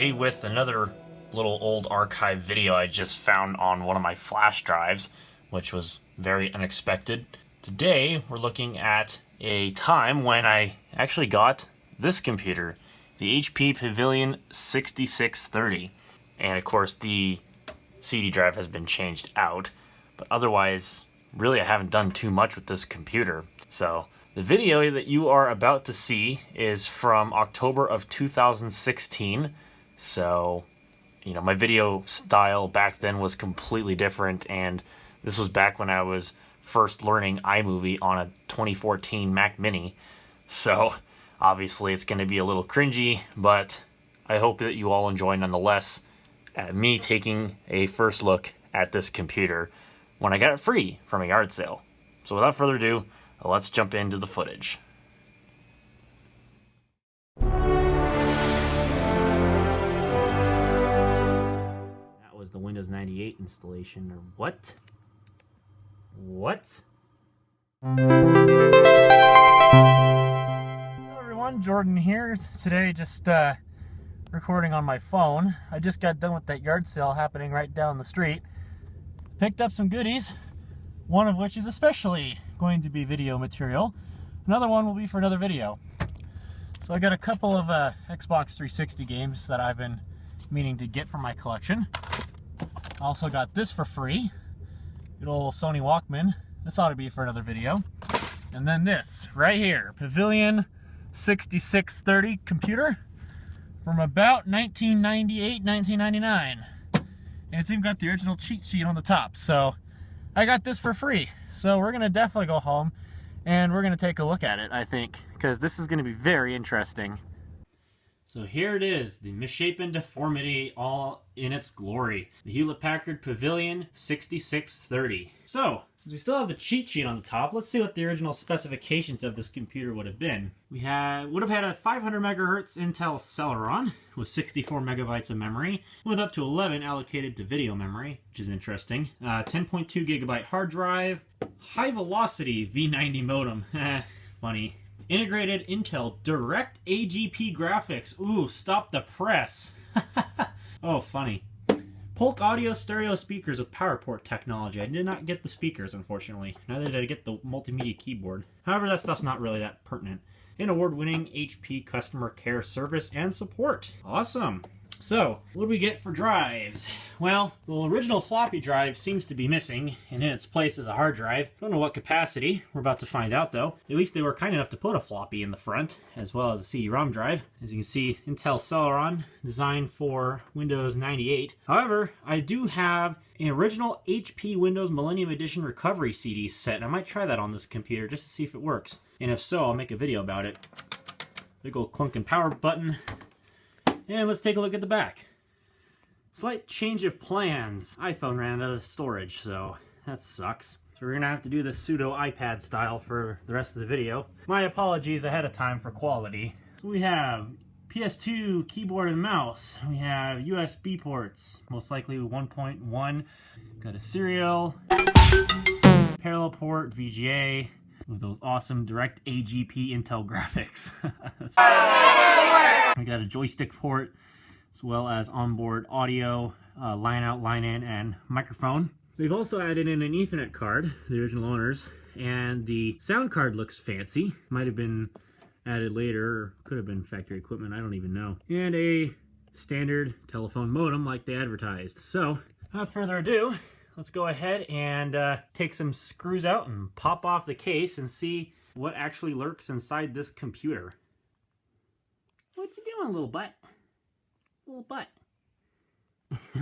today with another little old archive video I just found on one of my flash drives, which was very unexpected. Today we're looking at a time when I actually got this computer, the HP Pavilion 6630. And of course the CD drive has been changed out, but otherwise really I haven't done too much with this computer. So the video that you are about to see is from October of 2016. So, you know, my video style back then was completely different, and this was back when I was first learning iMovie on a 2014 Mac Mini. So, obviously it's going to be a little cringy, but I hope that you all enjoy nonetheless at me taking a first look at this computer when I got it free from a yard sale. So without further ado, let's jump into the footage. That was the Windows 98 installation, or what? What? Hello everyone, Jordan here. Today just recording on my phone. I just got done with that yard sale happening right down the street. Picked up some goodies, one of which is especially going to be video material. Another one will be for another video. So I got a couple of Xbox 360 games that I've been meaning to get for my collection. I also got this for free. Good old Sony Walkman. This ought to be for another video. And then this right here, Pavilion 6630 computer from about 1998, 1999. And it's even got the original cheat sheet on the top. So I got this for free. So we're gonna definitely go home and we're gonna take a look at it, I think, because this is gonna be very interesting. So here it is, the misshapen deformity all in its glory. The Hewlett-Packard Pavilion 6630. So, since we still have the cheat sheet on the top, let's see what the original specifications of this computer would have been. We would have had a 500 megahertz Intel Celeron with 64 megabytes of memory, with up to 11 allocated to video memory, which is interesting. 10.2 gigabyte hard drive, high velocity V90 modem. Funny. Integrated Intel Direct AGP graphics. Ooh, stop the press. Oh, funny. Polk audio stereo speakers with PowerPort technology. I did not get the speakers, unfortunately. Neither did I get the multimedia keyboard. However, that stuff's not really that pertinent. An award-winning HP customer care service and support. Awesome. So, what do we get for drives? Well, the original floppy drive seems to be missing, and in its place is a hard drive. Don't know what capacity. We're about to find out, though. At least they were kind enough to put a floppy in the front, as well as a CD-ROM drive. As you can see, Intel Celeron, designed for Windows 98. However, I do have an original HP Windows Millennium Edition recovery CD set, and I might try that on this computer just to see if it works. And if so, I'll make a video about it. Big old clunking power button. And let's take a look at the back. Slight change of plans. iPhone ran out of storage, so that sucks. So we're gonna have to do this pseudo iPad style for the rest of the video. My apologies ahead of time for quality. So we have PS2 keyboard and mouse. We have USB ports, most likely 1.1. Got a serial, parallel port, VGA, with those awesome direct AGP Intel graphics. We got a joystick port, as well as onboard audio, line out, line in, and microphone. They've also added in an Ethernet card, the original owners, and the sound card looks fancy. Might have been added later, or could have been factory equipment, I don't even know. And a standard telephone modem like they advertised. So, without further ado, let's go ahead and take some screws out and pop off the case and see what actually lurks inside this computer. What you doing, little butt? Little butt.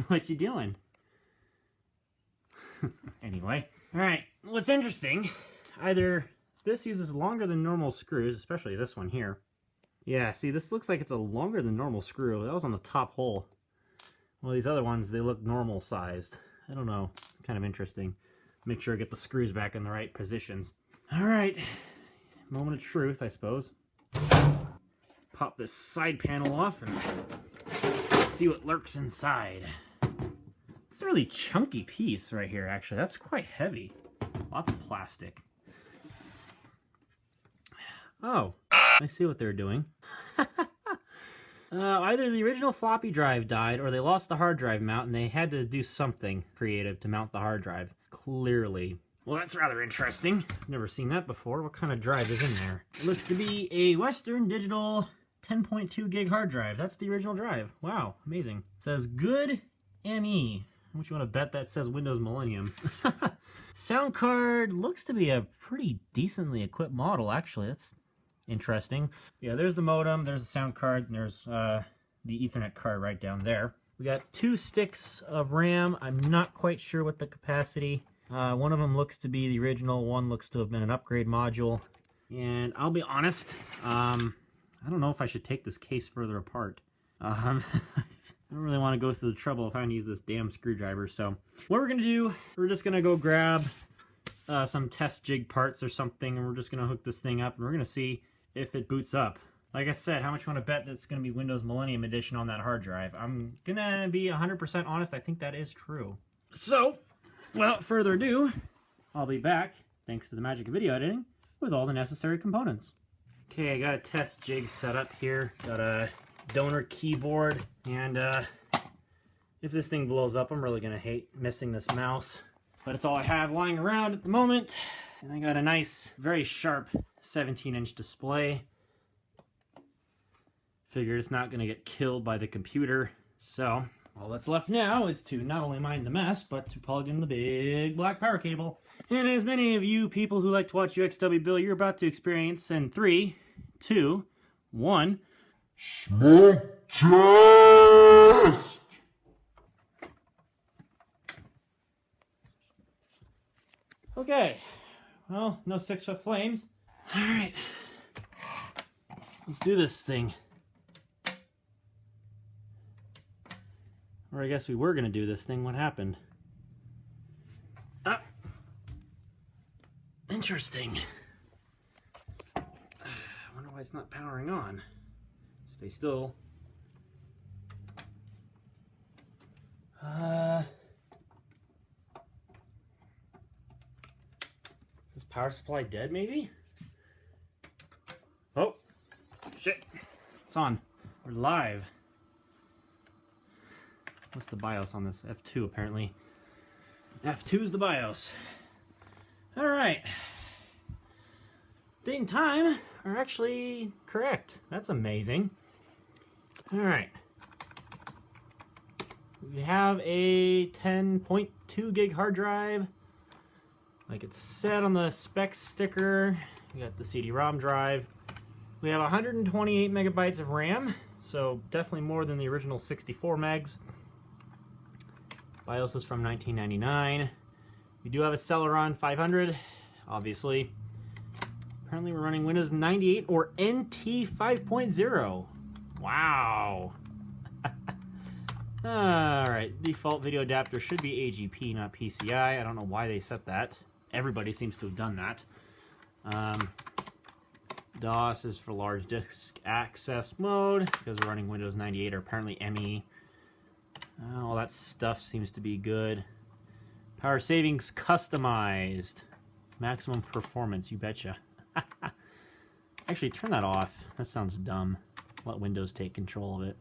What you doing? Anyway. Alright, what's interesting, either this uses longer than normal screws, especially this one here. Yeah, see, this looks like it's a longer than normal screw. That was on the top hole. Well, these other ones, they look normal sized. I don't know. Kind of interesting. Make sure I get the screws back in the right positions. Alright. Moment of truth, I suppose. Pop this side panel off and see what lurks inside. It's a really chunky piece right here, actually. That's quite heavy. Lots of plastic. Oh, I see what they're doing. Either the original floppy drive died or they lost the hard drive mount and they had to do something creative to mount the hard drive. Clearly. Well, that's rather interesting. Never seen that before. What kind of drive is in there? It looks to be a Western Digital 10.2 gig hard drive. That's the original drive. Wow, amazing. It says good ME. How much you want to bet that says Windows Millennium? Sound card looks to be a pretty decently equipped model, actually. That's interesting. Yeah, there's the modem, there's the sound card, and there's the Ethernet card right down there. We got 2 sticks of RAM. I'm not quite sure what the capacity. One of them looks to be the original, one looks to have been an upgrade module. And I'll be honest, I don't know if I should take this case further apart. I don't really want to go through the trouble of having to use this damn screwdriver. So what we're going to do, we're just going to go grab some test jig parts or something, and we're just going to hook this thing up, and we're going to see if it boots up. Like I said, how much you want to bet that's going to be Windows Millennium Edition on that hard drive? I'm going to be 100% honest, I think that is true. So, without further ado, I'll be back, thanks to the magic of video editing, with all the necessary components. Okay, I got a test jig set up here. Got a donor keyboard, and if this thing blows up, I'm really going to hate missing this mouse. But it's all I have lying around at the moment. And I got a nice, very sharp 17-inch display. Figured it's not going to get killed by the computer. So, all that's left now is to not only mind the mess, but to plug in the big black power cable. And as many of you people who like to watch UXW build, you're about to experience in 3, 2, 1... Smoke test! Okay, well, no 6-foot flames. Alright, let's do this thing. Or I guess we were going to do this thing. What happened? Ah! Interesting. I wonder why it's not powering on. Stay still. Is this power supply dead, maybe? Oh, shit. It's on. We're live. What's the BIOS on this? F2, apparently. F2 is the BIOS. Alright. Date and time are actually correct. That's amazing. Alright. We have a 10.2 gig hard drive. Like it said on the specs sticker. We got the CD-ROM drive. We have 128 megabytes of RAM, so definitely more than the original 64 megs. BIOS is from 1999. We do have a Celeron 500, obviously. Apparently we're running Windows 98 or NT 5.0. Wow. Alright, default video adapter should be AGP, not PCI. I don't know why they set that. Everybody seems to have done that. DOS is for large disk access mode, because we're running Windows 98 or apparently ME. All that stuff seems to be good. Power savings customized. Maximum performance, you betcha. Actually, turn that off. That sounds dumb. Let Windows take control of it.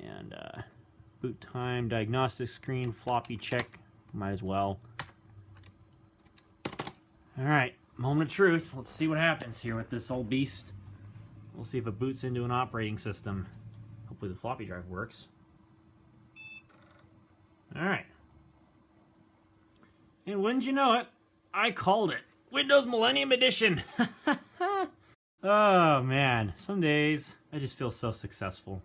And boot time, diagnostic screen, floppy check. Might as well. Alright, moment of truth. Let's see what happens here with this old beast. We'll see if it boots into an operating system. Hopefully the floppy drive works. Alright. And wouldn't you know it, I called it. Windows Millennium Edition! Oh man, some days I just feel so successful.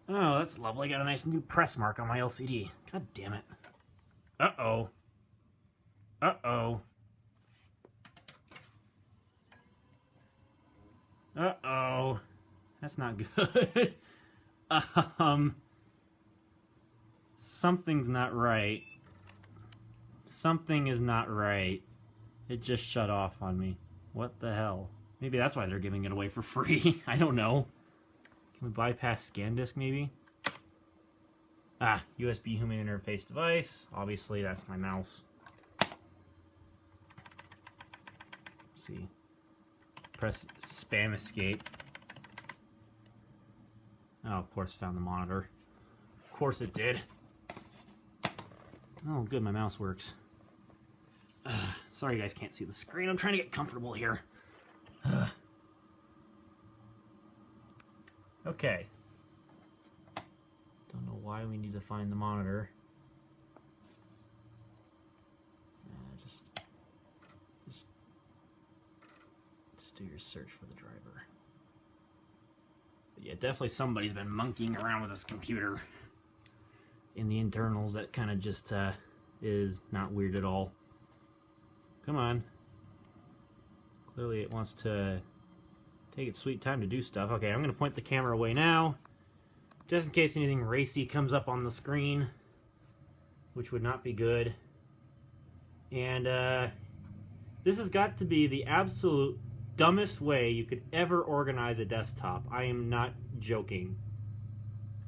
Oh, that's lovely. Got a nice new press mark on my LCD. God damn it. Uh-oh. Uh-oh. Uh-oh. That's not good. Something's not right. Something is not right. It just shut off on me. What the hell? Maybe that's why they're giving it away for free. I don't know. Can we bypass ScanDisk maybe? Ah, USB human interface device. Obviously, that's my mouse. Let's see. Press spam escape. Oh, of course, found the monitor. Of course it did. Oh, good, my mouse works. Sorry you guys can't see the screen. I'm trying to get comfortable here. Okay. Don't know why we need to find the monitor. Just do your search for the driver. But yeah, definitely somebody's been monkeying around with this computer. In the internals, that kind of just is not weird at all. Come on. Clearly it wants to take its sweet time to do stuff. Okay, I'm going to point the camera away now, just in case anything racy comes up on the screen, which would not be good. And this has got to be the absolute dumbest way you could ever organize a desktop. I am not joking.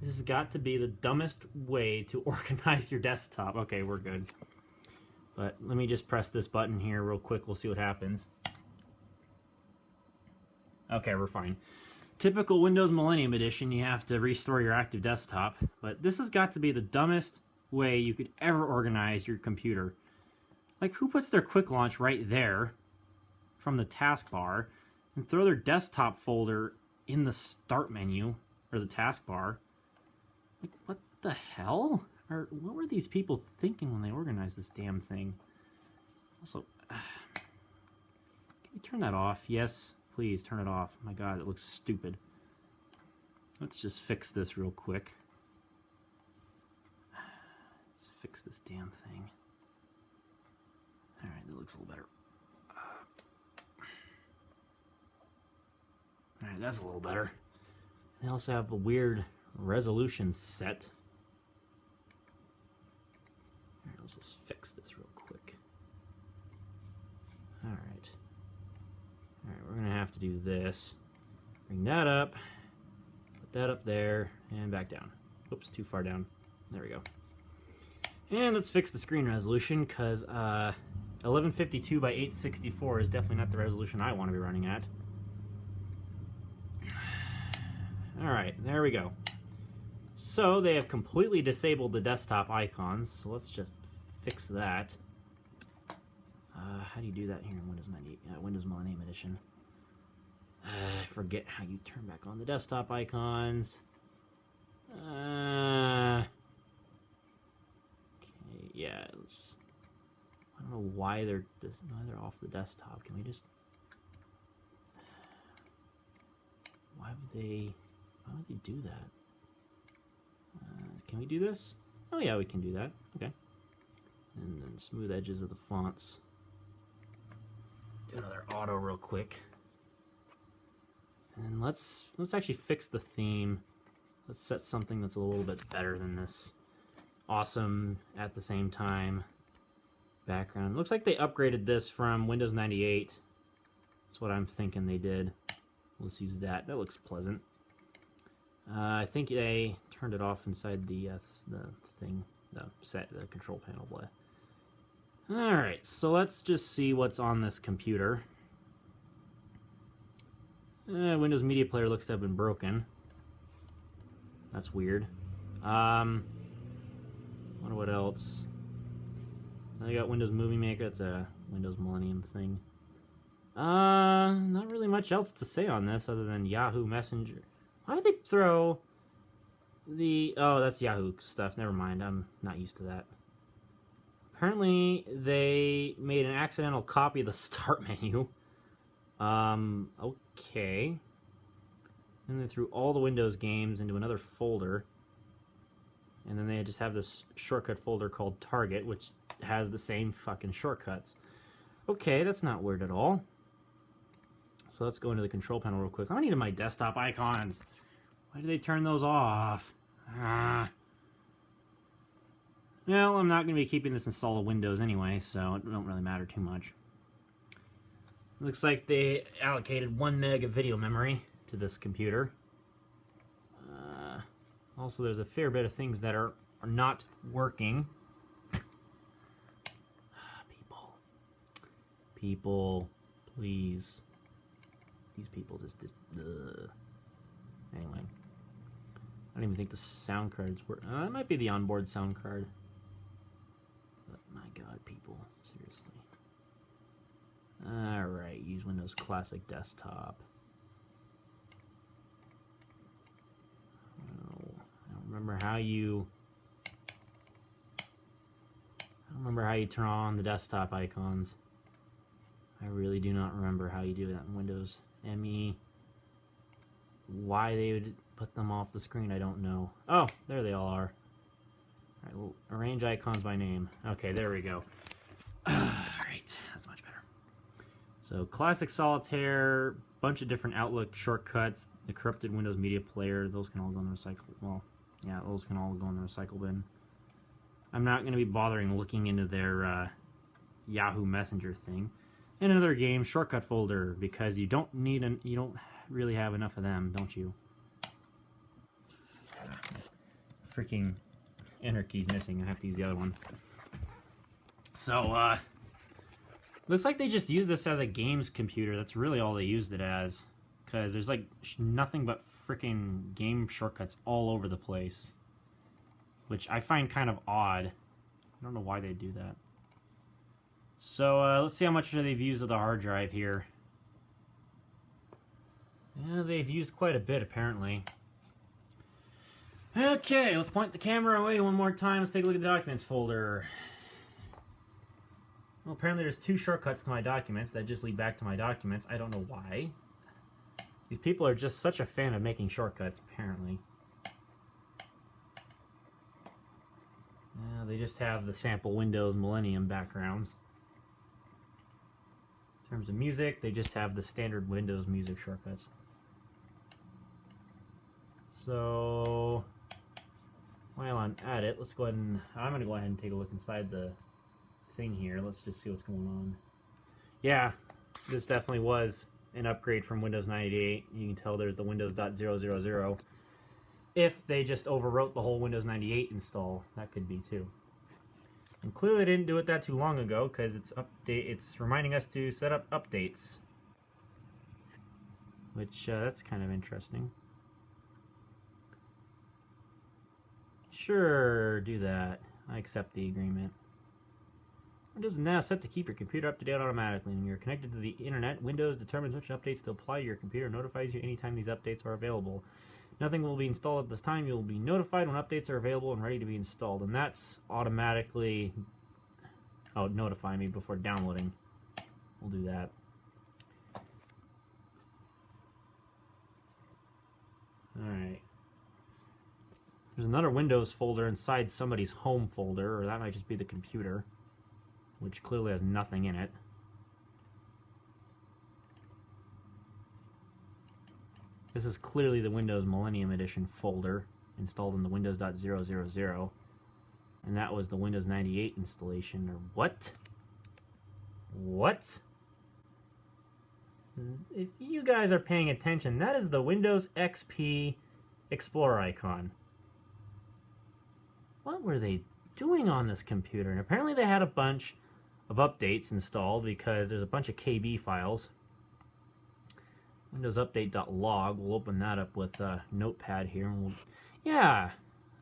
This has got to be the dumbest way to organize your desktop. Okay, we're good. But let me just press this button here real quick. We'll see what happens. Okay, we're fine. Typical Windows Millennium Edition, you have to restore your active desktop. But this has got to be the dumbest way you could ever organize your computer. Like, who puts their quick launch right there from the taskbar and throw their desktop folder in the start menu or the taskbar? Like, what the hell? Or what were these people thinking when they organized this damn thing? Also, can you turn that off? Yes, please turn it off. My God, it looks stupid. Let's just fix this real quick. Let's fix this damn thing. Alright, that looks a little better. Alright, that's a little better. They also have a weird resolution set. Alright, let's just fix this real quick. Alright. Alright, we're going to have to do this. Bring that up. Put that up there. And back down. Oops, too far down. There we go. And let's fix the screen resolution, because 1152 by 864 is definitely not the resolution I want to be running at. Alright, there we go. So they have completely disabled the desktop icons, so let's just fix that. How do you do that here in Windows 98, Windows Millennium Edition? I forget how you turn back on the desktop icons. Okay, yeah, let's... I don't know why they're off the desktop. Can we just... Why would they do that? Can we do this? Oh yeah, we can do that. Okay. And then smooth edges of the fonts. Do another auto real quick. And let's actually fix the theme. Let's set something that's a little bit better than this awesome at the same time background. Looks like they upgraded this from Windows 98. That's what I'm thinking they did. Let's use that. That looks pleasant. I think they turned it off inside the thing, the control panel. Blah. All right, so let's just see what's on this computer. Windows Media Player looks to have been broken. That's weird. Wonder what else. I got Windows Movie Maker. That's a Windows Millennium thing. Not really much else to say on this other than Yahoo Messenger. Why would they throw the... Oh, that's Yahoo stuff. Never mind. I'm not used to that. Apparently, they made an accidental copy of the start menu. Okay. And they threw all the Windows games into another folder. And then they just have this shortcut folder called Target, which has the same fucking shortcuts. Okay, that's not weird at all. So let's go into the control panel real quick. I needed my desktop icons. Why did they turn those off? Well, I'm not going to be keeping this installed on Windows anyway, so it don't really matter too much. Looks like they allocated 1 meg of video memory to this computer. Also, there's a fair bit of things that are not working. People, please. These people just anyway. I don't even think the sound cards were... that might be the onboard sound card. But my God, people. Seriously. Alright, use Windows Classic Desktop. Oh, I don't remember how you... I don't remember how you turn on the desktop icons. I really do not remember how you do that in Windows ME. Why they would put them off the screen, I don't know. Oh, there they all are. Alright, we'll arrange icons by name. Okay, there we go. Alright, that's much better. So, Classic Solitaire, bunch of different Outlook shortcuts, the corrupted Windows Media Player, those can all go in the recycle. Well, yeah, those can all go in the recycle bin. I'm not going to be bothering looking into their Yahoo Messenger thing. And another game, shortcut folder, because you don't need you don't really have enough of them, don't you? Freaking enter key's missing. I have to use the other one. So, looks like they just use this as a games computer. That's really all they used it as. Because there's like nothing but freaking game shortcuts all over the place. Which I find kind of odd. I don't know why they do that. So, let's see how much they've used of the hard drive here. Yeah, they've used quite a bit, apparently. Okay, let's point the camera away one more time. Let's take a look at the documents folder. Well, apparently there's 2 shortcuts to my documents that just lead back to my documents. I don't know why. These people are just such a fan of making shortcuts, apparently. Yeah, they just have the sample Windows Millennium backgrounds. In terms of music, they just have the standard Windows music shortcuts. So, while I'm at it, let's go ahead and... I'm going to go ahead and take a look inside the thing here. Let's just see what's going on. Yeah, this definitely was an upgrade from Windows 98. You can tell there's the Windows.000. If they just overwrote the whole Windows 98 install, that could be too. And clearly they didn't do it that too long ago, because it's reminding us to set up updates. Which, that's kind of interesting. Sure, do that. I accept the agreement. Windows is now set to keep your computer up to date automatically. When you're connected to the internet, Windows determines which updates to apply to your computer and notifies you anytime these updates are available. Nothing will be installed at this time. You will be notified when updates are available and ready to be installed. And that's automatically... Oh, notify me before downloading. We'll do that. Alright. There's another Windows folder inside somebody's home folder, or that might just be the computer, which clearly has nothing in it. This is clearly the Windows Millennium Edition folder installed in the Windows.000, and that was the Windows 98 installation, or what? What? If you guys are paying attention, that is the Windows XP Explorer icon. What were they doing on this computer? And apparently they had a bunch of updates installed because there's a bunch of KB files. Windows update.log. We'll open that up with Notepad here. And we'll... Yeah.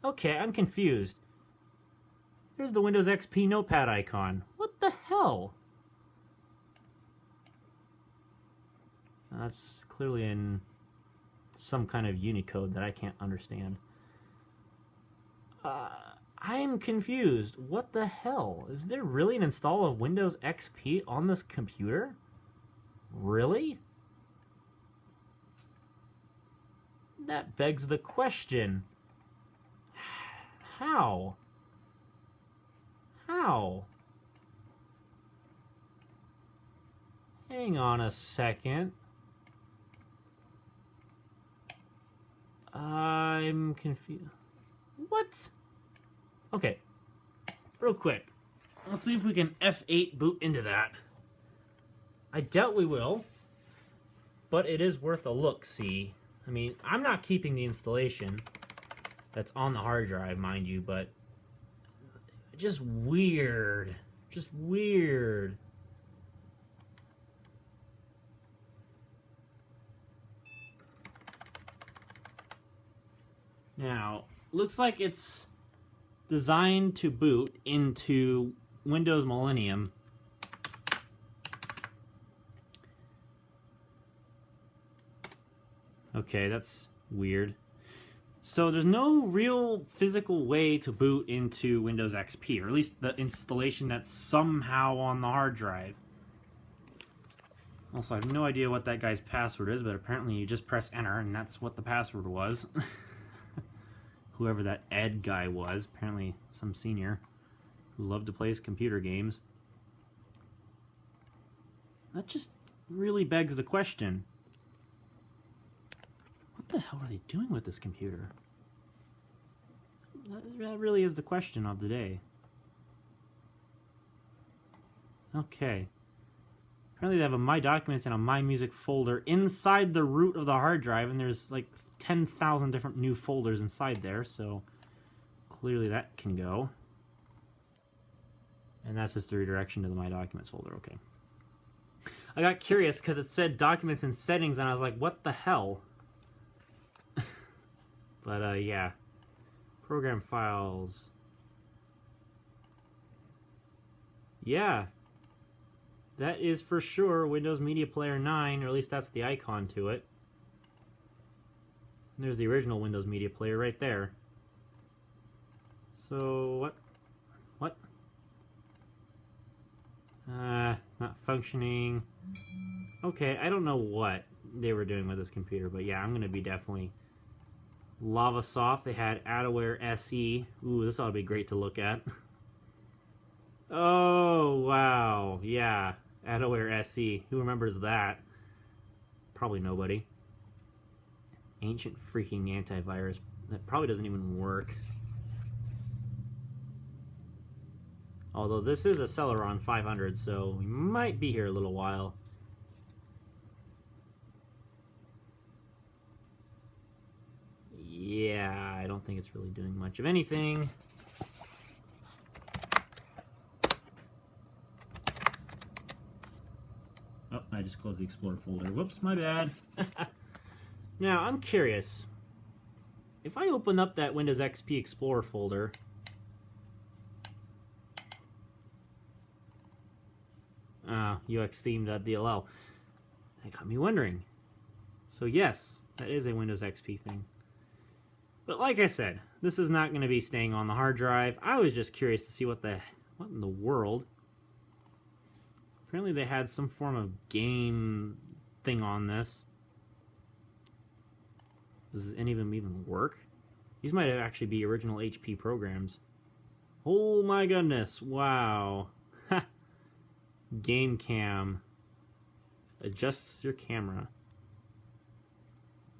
Okay, I'm confused. There's the Windows XP Notepad icon. What the hell? That's clearly in some kind of Unicode that I can't understand. I'm confused. What the hell? Is there really an install of Windows XP on this computer? Really? That begs the question. How? How? Hang on a second. I'm confused. What? Okay. Real quick. Let's see if we can F8 boot into that. I doubt we will, but it is worth a look, see? I mean, I'm not keeping the installation that's on the hard drive, mind you, but just weird. Just weird. Now, looks like it's designed to boot into Windows Millennium. Okay, that's weird. So there's no real physical way to boot into Windows XP, or at least the installation that's somehow on the hard drive. Also, I have no idea what that guy's password is, but apparently you just press enter, and that's what the password was. Whoever that Ed guy was, apparently some senior who loved to play his computer games. That just really begs the question. What the hell are they doing with this computer? That really is the question of the day. Okay. Apparently they have a My Documents and a My Music folder inside the root of the hard drive, and there's like 10,000 different new folders inside there, so clearly that can go. And that's just the redirection to the My Documents folder, okay. I got curious because it said Documents and Settings, and I was like, what the hell? But, yeah. Program files. Yeah. That is for sure Windows Media Player 9, or at least that's the icon to it. And there's the original Windows Media Player right there. So, what? What? Not functioning. Okay, I don't know what they were doing with this computer, but yeah, I'm going to be definitely Lavasoft. They had Adaware SE. Ooh, this ought to be great to look at. Oh, wow. Yeah, Adaware SE. Who remembers that? Probably nobody. Ancient freaking antivirus. That probably doesn't even work. Although this is a Celeron 500, so we might be here a little while. Yeah, I don't think it's really doing much of anything. Oh, I just closed the Explorer folder. Whoops, my bad. Now, I'm curious. If I open up that Windows XP Explorer folder, UXtheme.dll, that got me wondering. So yes, that is a Windows XP thing. But like I said, this is not going to be staying on the hard drive. I was just curious to see what in the world. Apparently they had some form of game thing on this. Does any of them even work? These might actually be original HP programs. Oh my goodness, wow. Game cam. Adjusts your camera.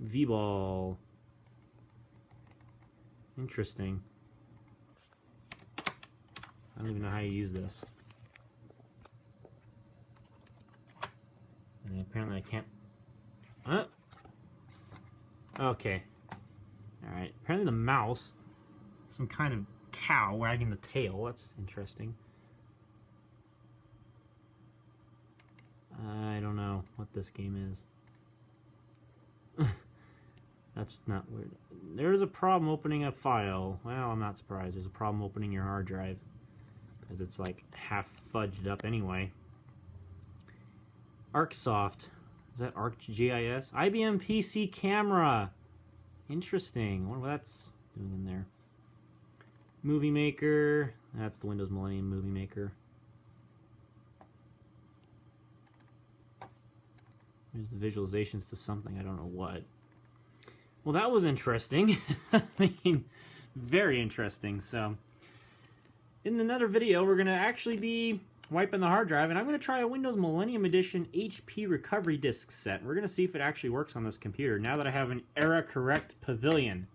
V-ball. Interesting. I don't even know how you use this. And apparently I can't... Okay. Alright. Apparently the mouse, some kind of cow wagging the tail. That's interesting. I don't know what this game is. That's not weird. There's a problem opening a file. Well, I'm not surprised. There's a problem opening your hard drive, because it's like half fudged up anyway. ArcSoft. Is that ArcGIS? IBM PC camera. Interesting. I wonder what that's doing in there. Movie Maker. That's the Windows Millennium Movie Maker. There's the visualizations to something. I don't know what. Well, that was interesting. I mean, very interesting. So, in another video, we're going to actually be wiping the hard drive, and I'm going to try a Windows Millennium Edition HP recovery disk set. We're going to see if it actually works on this computer now that I have an era-correct Pavilion.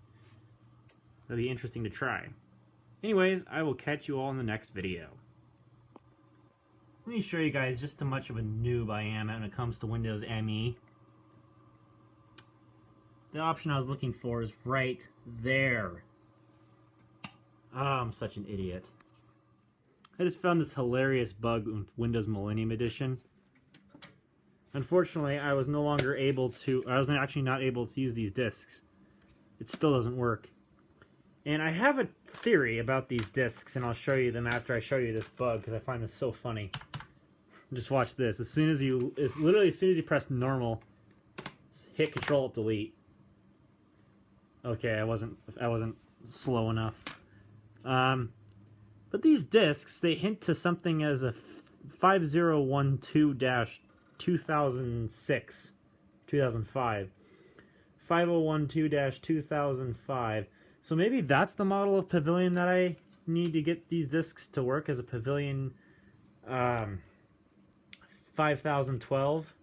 That'll be interesting to try. Anyways, I will catch you all in the next video. Let me show you guys just how much of a noob I am when it comes to Windows ME. The option I was looking for is right there. I'm such an idiot. I just found this hilarious bug with Windows Millennium Edition. Unfortunately, I was actually not able to use these disks. It still doesn't work. And I have a theory about these discs, and I'll show you them after I show you this bug, because I find this so funny. Just watch this. It's literally as soon as you press normal, hit Control Delete. Okay, I wasn't slow enough. But these discs, they hint to something as a 5012-2006, 2005. 5012-2005. So maybe that's the model of Pavilion that I need to get these discs to work as a Pavilion 5012.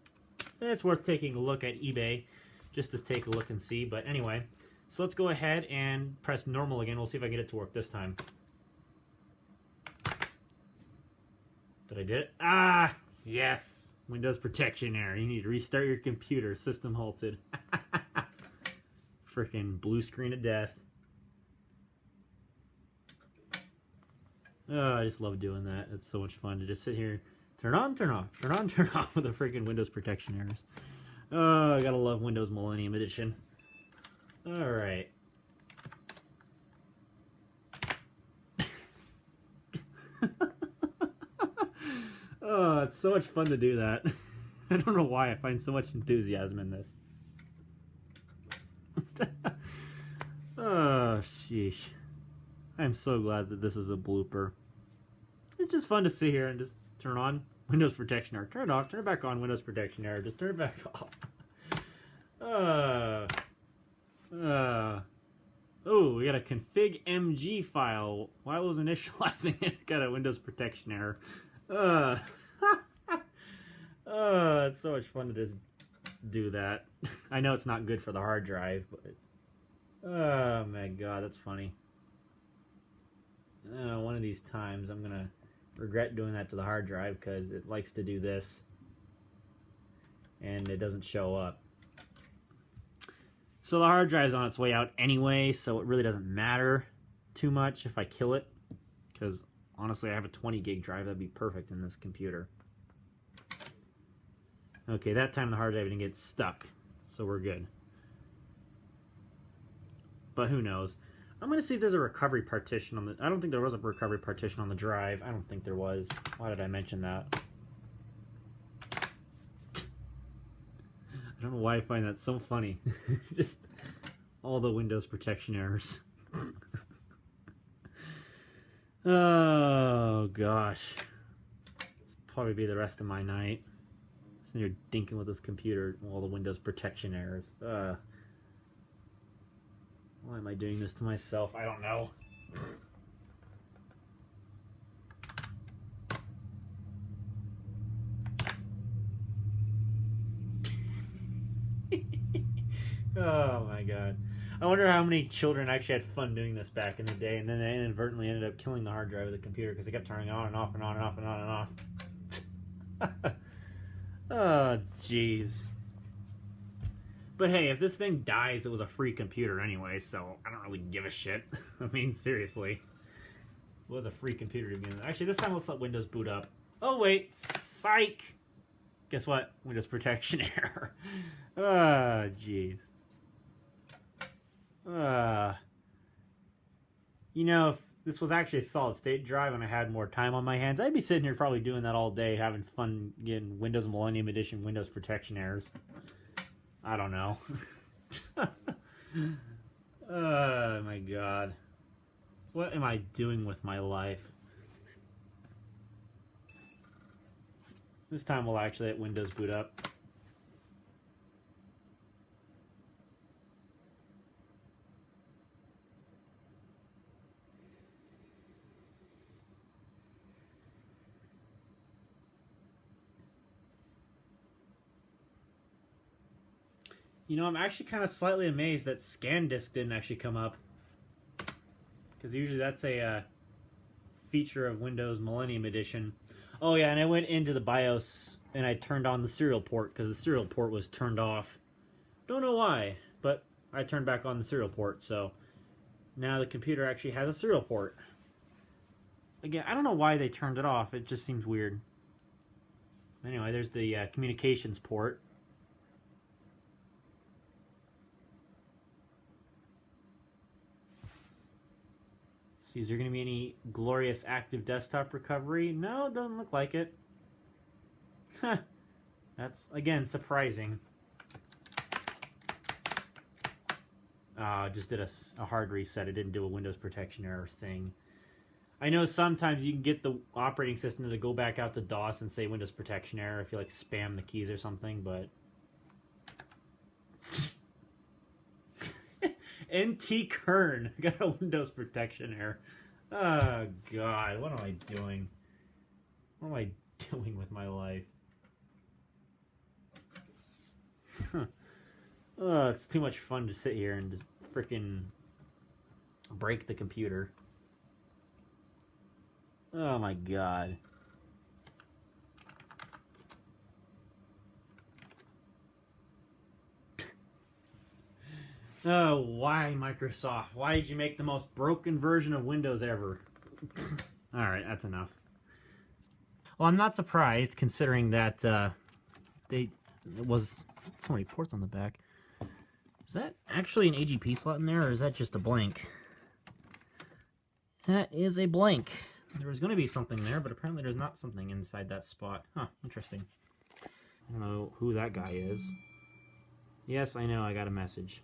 It's worth taking a look at eBay just to take a look and see. But anyway, so let's go ahead and press normal again. We'll see if I get it to work this time. Did I get it? Ah, yes. Windows protection error. You need to restart your computer. System halted. Freaking blue screen of death. Oh, I just love doing that. It's so much fun to just sit here, turn on, turn off, turn on, turn off with the freaking Windows protection errors. Oh, I gotta love Windows Millennium Edition. All right. Oh, it's so much fun to do that. I don't know why I find so much enthusiasm in this. Oh, sheesh. I'm so glad that this is a blooper. It's just fun to sit here and just turn on Windows protection error. Turn it off, turn it back on, Windows protection error. Just turn it back off. Oh, we got a config MG file. While it was initializing it, got a Windows protection error. It's so much fun to just do that. I know it's not good for the hard drive, but oh my god, that's funny. One of these times I'm gonna regret doing that to the hard drive because it likes to do this and it doesn't show up. So the hard drive's on its way out anyway, so it really doesn't matter too much if I kill it, because honestly I have a 20 gig drive that'd be perfect in this computer. Okay, that time the hard drive didn't get stuck, so we're good. But who knows? I'm going to see if there's a recovery partition on the... I don't think there was a recovery partition on the drive. I don't think there was. Why did I mention that? I don't know why I find that so funny. Just all the Windows protection errors. Oh, gosh. This will probably be the rest of my night. Sitting here dinking with this computer, all the Windows protection errors. Why am I doing this to myself? I don't know. Oh my god. I wonder how many children actually had fun doing this back in the day, and then they inadvertently ended up killing the hard drive of the computer because they kept turning on and off and on and off and on and off. Oh, jeez. But hey, if this thing dies, it was a free computer anyway, so I don't really give a shit. I mean, seriously. It was a free computer to begin with. Actually, this time let's let Windows boot up. Oh, wait. Psych! Guess what? Windows protection error. Ah, jeez. You know, if this was actually a solid-state drive and I had more time on my hands, I'd be sitting here probably doing that all day, having fun getting Windows Millennium Edition Windows protection errors. I don't know. Oh my god. What am I doing with my life? This time we'll actually let Windows boot up. You know, I'm actually kind of slightly amazed that scan disk didn't actually come up. Because usually that's a feature of Windows Millennium Edition. Oh yeah, and I went into the BIOS and I turned on the serial port because the serial port was turned off. Don't know why, but I turned back on the serial port, so now the computer actually has a serial port. Again, I don't know why they turned it off. It just seems weird. Anyway, there's the communications port. See, is there going to be any glorious active desktop recovery? No, it doesn't look like it. Huh. That's, again, surprising. Just did a hard reset. It didn't do a Windows protection error thing. I know sometimes you can get the operating system to go back out to DOS and say Windows protection error if you like spam the keys or something, but... NT Kern got a Windows protection error. Oh God, what am I doing? What am I doing with my life? Huh. Oh, it's too much fun to sit here and just freaking break the computer. Oh my God. Oh, why, Microsoft? Why did you make the most broken version of Windows ever? Alright, that's enough. Well, I'm not surprised, considering that it was so many ports on the back. Is that actually an AGP slot in there, or is that just a blank? That is a blank. There was going to be something there, but apparently there's not something inside that spot. Huh, interesting. I don't know who that guy is. Yes, I know, I got a message.